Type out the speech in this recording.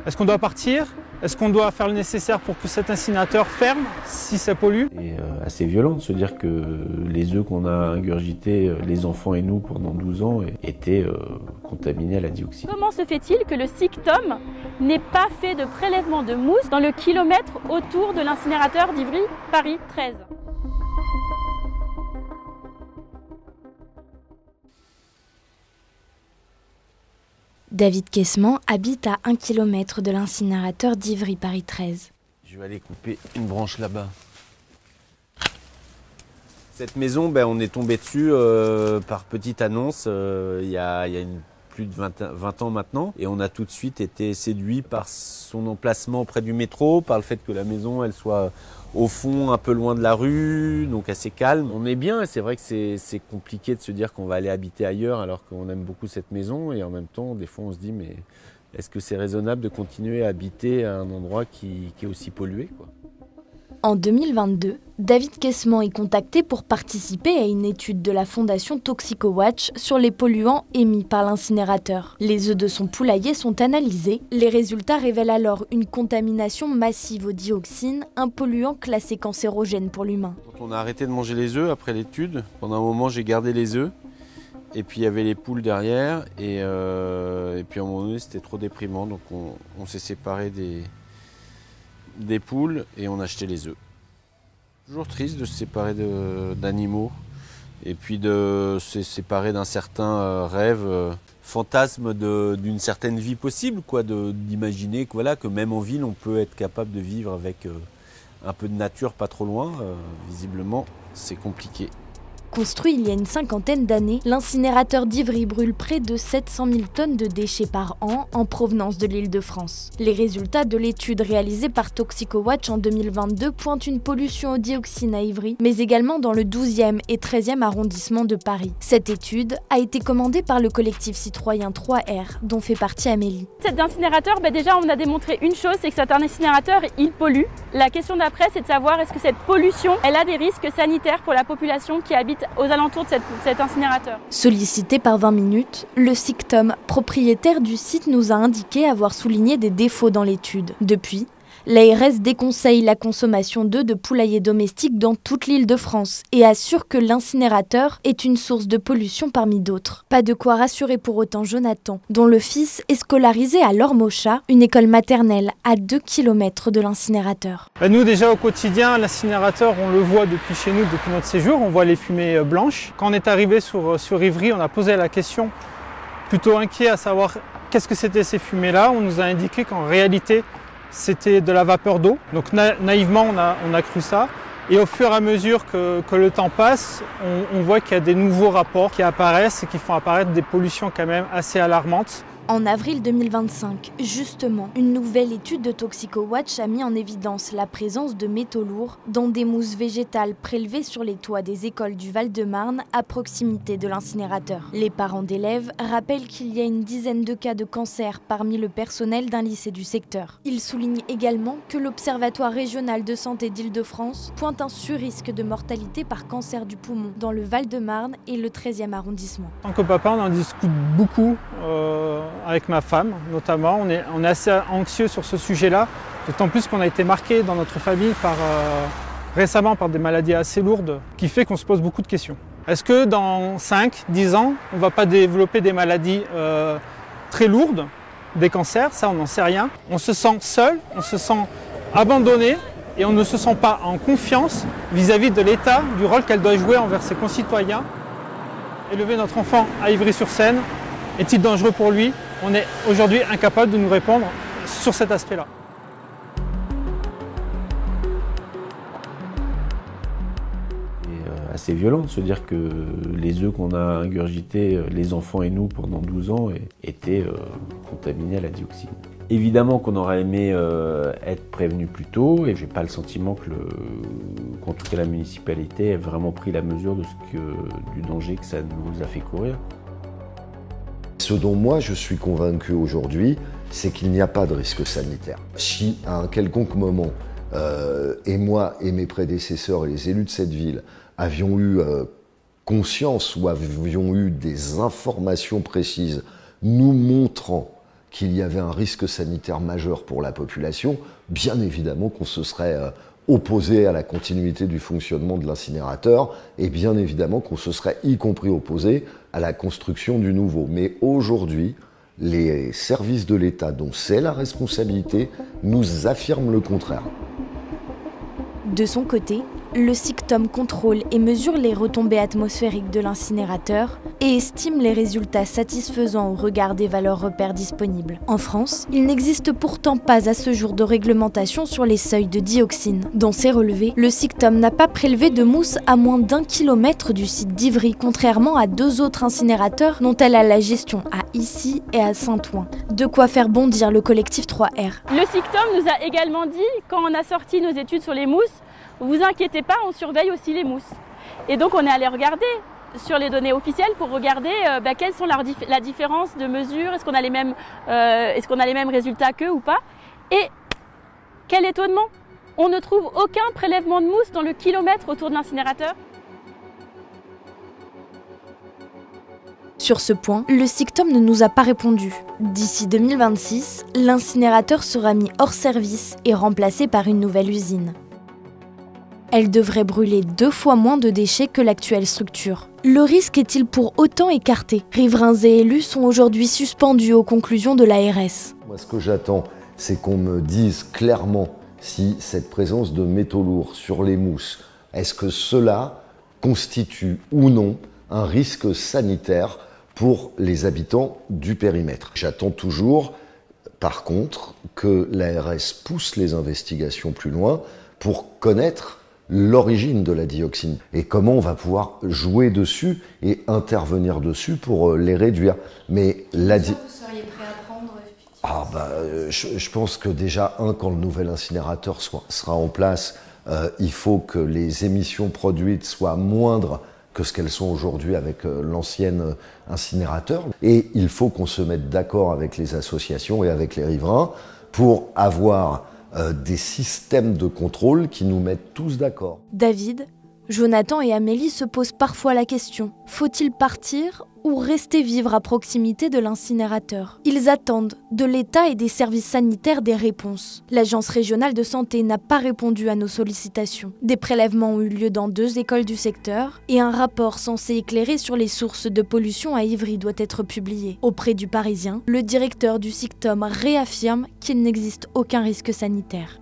Est-ce qu'on doit partir? Est-ce qu'on doit faire le nécessaire pour que cet incinérateur ferme si ça pollue? C'est assez violent de se dire que les œufs qu'on a ingurgités, les enfants et nous, pendant 12 ans, étaient contaminés à la dioxine. Comment se fait-il que le SICTOM n'ait pas fait de prélèvement de mousse dans le kilomètre autour de l'incinérateur d'Ivry, Paris 13? David Quessement habite à 1 km de l'incinérateur d'Ivry, Paris 13. Je vais aller couper une branche là-bas. Cette maison, on est tombé dessus par petite annonce il y a plus de 20 ans maintenant. Et on a tout de suite été séduit par son emplacement près du métro, par le fait que la maison elle soit au fond, un peu loin de la rue, donc assez calme. On est bien, et c'est vrai que c'est compliqué de se dire qu'on va aller habiter ailleurs alors qu'on aime beaucoup cette maison. Et en même temps, des fois on se dit, mais est-ce que c'est raisonnable de continuer à habiter à un endroit qui est aussi pollué, quoi ? En 2022, David Quessement est contacté pour participer à une étude de la fondation ToxicoWatch sur les polluants émis par l'incinérateur. Les œufs de son poulailler sont analysés. Les résultats révèlent alors une contamination massive aux dioxines, un polluant classé cancérogène pour l'humain. Quand on a arrêté de manger les œufs après l'étude, pendant un moment j'ai gardé les œufs. Et puis il y avait les poules derrière. Et puis à un moment donné c'était trop déprimant. Donc on s'est séparé des poules et on a acheté les œufs. Toujours triste de se séparer d'animaux et puis de se séparer d'un certain rêve, fantasme d'une certaine vie possible, quoi, d'imaginer que même en ville on peut être capable de vivre avec un peu de nature pas trop loin. Visiblement c'est compliqué. Construit il y a une cinquantaine d'années, l'incinérateur d'Ivry brûle près de 700 000 tonnes de déchets par an en provenance de l'Île-de-France. Les résultats de l'étude réalisée par ToxicoWatch en 2022 pointent une pollution au dioxine à Ivry, mais également dans le 12e et 13e arrondissement de Paris. Cette étude a été commandée par le collectif citoyen 3R, dont fait partie Amélie. Cet incinérateur, déjà on a démontré une chose, c'est que cet incinérateur, il pollue. La question d'après, c'est de savoir est-ce que cette pollution, elle a des risques sanitaires pour la population qui habite aux alentours de cet incinérateur. Sollicité par 20 minutes, le SICTOM, propriétaire du site, nous a indiqué avoir souligné des défauts dans l'étude. Depuis, l'ARS déconseille la consommation d'œufs de poulaillers domestiques dans toute l'Île-de-France et assure que l'incinérateur est une source de pollution parmi d'autres. Pas de quoi rassurer pour autant Jonathan, dont le fils est scolarisé à l'Ormochat, une école maternelle à 2 km de l'incinérateur. Nous déjà au quotidien, l'incinérateur, on le voit depuis chez nous, depuis notre séjour, on voit les fumées blanches. Quand on est arrivé sur Ivry, on a posé la question, plutôt inquiet à savoir qu'est-ce que c'était ces fumées-là. On nous a indiqué qu'en réalité, c'était de la vapeur d'eau, donc naïvement on a cru ça. Et au fur et à mesure que le temps passe, on voit qu'il y a des nouveaux rapports qui apparaissent et qui font apparaître des pollutions quand même assez alarmantes. En avril 2025, justement, une nouvelle étude de ToxicoWatch a mis en évidence la présence de métaux lourds dans des mousses végétales prélevées sur les toits des écoles du Val-de-Marne à proximité de l'incinérateur. Les parents d'élèves rappellent qu'il y a une dizaine de cas de cancer parmi le personnel d'un lycée du secteur. Ils soulignent également que l'Observatoire régional de santé d'Île-de-France pointe un surrisque de mortalité par cancer du poumon dans le Val-de-Marne et le 13e arrondissement. En tant que papa, on en discute beaucoup avec ma femme notamment. On est assez anxieux sur ce sujet-là, d'autant plus qu'on a été marqué dans notre famille récemment par des maladies assez lourdes, qui fait qu'on se pose beaucoup de questions. Est-ce que dans 5-10 ans, on ne va pas développer des maladies très lourdes, des cancers? Ça, on n'en sait rien. On se sent seul, on se sent abandonné et on ne se sent pas en confiance vis-à-vis de l'État, du rôle qu'elle doit jouer envers ses concitoyens. Élever notre enfant à Ivry-sur-Seine est-il dangereux pour lui? On est aujourd'hui incapable de nous répondre sur cet aspect-là. C'est assez violent de se dire que les œufs qu'on a ingurgités, les enfants et nous, pendant 12 ans, étaient contaminés à la dioxine. Évidemment qu'on aurait aimé être prévenu plus tôt, et j'ai pas le sentiment qu'en tout cas la municipalité ait vraiment pris la mesure du danger que ça nous a fait courir. Ce dont moi je suis convaincu aujourd'hui, c'est qu'il n'y a pas de risque sanitaire. Si à un quelconque moment, et moi et mes prédécesseurs et les élus de cette ville avions eu conscience ou avions eu des informations précises nous montrant qu'il y avait un risque sanitaire majeur pour la population, bien évidemment qu'on se serait opposé à la continuité du fonctionnement de l'incinérateur et bien évidemment qu'on se serait y compris opposé à la construction du nouveau. Mais aujourd'hui, les services de l'État dont c'est la responsabilité nous affirment le contraire. De son côté, le SICTOM contrôle et mesure les retombées atmosphériques de l'incinérateur et estime les résultats satisfaisants au regard des valeurs repères disponibles. En France, il n'existe pourtant pas à ce jour de réglementation sur les seuils de dioxine. Dans ses relevés, le SICTOM n'a pas prélevé de mousse à moins d'1 kilomètre du site d'Ivry, contrairement à 2 autres incinérateurs dont elle a la gestion à Issy et à Saint-Ouen. De quoi faire bondir le collectif 3R. Le SICTOM nous a également dit, quand on a sorti nos études sur les mousses, vous inquiétez pas, on surveille aussi les mousses. Et donc on est allé regarder sur les données officielles pour regarder quelles sont la différence de mesure, est-ce qu'on a les mêmes résultats qu'eux ou pas. Et quel étonnement, on ne trouve aucun prélèvement de mousse dans le kilomètre autour de l'incinérateur. Sur ce point, le SICTOM ne nous a pas répondu. D'ici 2026, l'incinérateur sera mis hors service et remplacé par une nouvelle usine. Elle devrait brûler 2 fois moins de déchets que l'actuelle structure. Le risque est-il pour autant écarté? Riverains et élus sont aujourd'hui suspendus aux conclusions de l'ARS. Moi, ce que j'attends, c'est qu'on me dise clairement si cette présence de métaux lourds sur les mousses, est-ce que cela constitue ou non un risque sanitaire pour les habitants du périmètre. J'attends toujours, par contre, que l'ARS pousse les investigations plus loin pour connaître l'origine de la dioxine et comment on va pouvoir jouer dessus et intervenir dessus pour les réduire. Mais vous seriez prêt à prendre je pense que déjà, quand le nouvel incinérateur sera en place, il faut que les émissions produites soient moindres que ce qu'elles sont aujourd'hui avec l'ancien incinérateur. Et il faut qu'on se mette d'accord avec les associations et avec les riverains pour avoir des systèmes de contrôle qui nous mettent tous d'accord. David, Jonathan et Amélie se posent parfois la question, faut-il partir ou rester vivre à proximité de l'incinérateur? Ils attendent de l'État et des services sanitaires des réponses. L'Agence régionale de santé n'a pas répondu à nos sollicitations. Des prélèvements ont eu lieu dans 2 écoles du secteur et un rapport censé éclairer sur les sources de pollution à Ivry doit être publié. Auprès du Parisien, le directeur du SICTOM réaffirme qu'il n'existe aucun risque sanitaire.